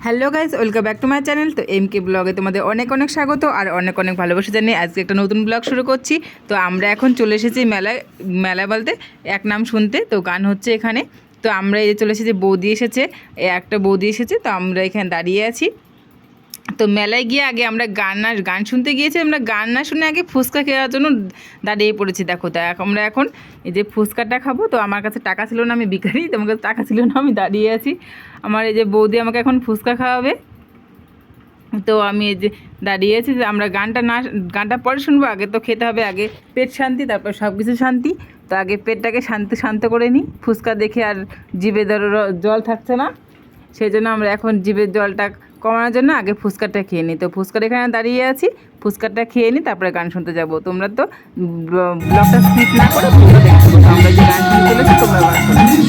Hello guys, welcome back to my channel. তো এমকে ব্লগে তোমাদের অনেক অনেক স্বাগত আর অনেক অনেক ভালোবাসা জানিয়ে আজকে একটা নতুন ব্লগ শুরু করছি। তো আমরা এখন চলে এসেছি মেলা বলতে এক নাম শুনতে। তো গান হচ্ছে এখানে। তো আমরা এই চলে এসেছি, বৌদি এসেছে, একটা বৌদি এসেছে। তো আমরা এখানে দাঁড়িয়ে আছি। তো মেলায় গিয়ে আগে আমরা গান শুনতে গিয়েছি। আমরা গান না শুনে আগে ফুচকা খাওয়ার জন্য দাঁড়িয়ে পড়েছি। দেখো, আমরা এখন এই যে ফুচকাটা খাবো। তো আমার কাছে টাকা ছিল না, আমি ভিখারি, তো আমার কাছে টাকা ছিল না, আমি দাঁড়িয়ে আছি। আমার এই যে বৌদি আমাকে এখন ফুচকা খাওয়াবে। তো আমি এই যে দাঁড়িয়ে আছি যে আমরা গানটা পরে শুনবো, আগে তো খেতে হবে, আগে পেট শান্তি, তারপর সব কিছু শান্তি। তো আগে পেটটাকে শান্ত করে নিই। ফুচকা দেখে আর জিভে জল থাকছে না, সেই জন্য আমরা এখন জিভের জলটা কমানোর জন্য আগে ফুচকাটা খেয়ে নিই। তো ফুচকার এখানে দাঁড়িয়ে আছি, ফুচকাটা খেয়ে নিই, তারপরে গান শুনতে যাবো। তোমরা তো ব্লগটা স্কিপ না করে পুরো দেখতে থাকো। আমরা যে গান শুনতে চলেছি তোমরা গান শোনো।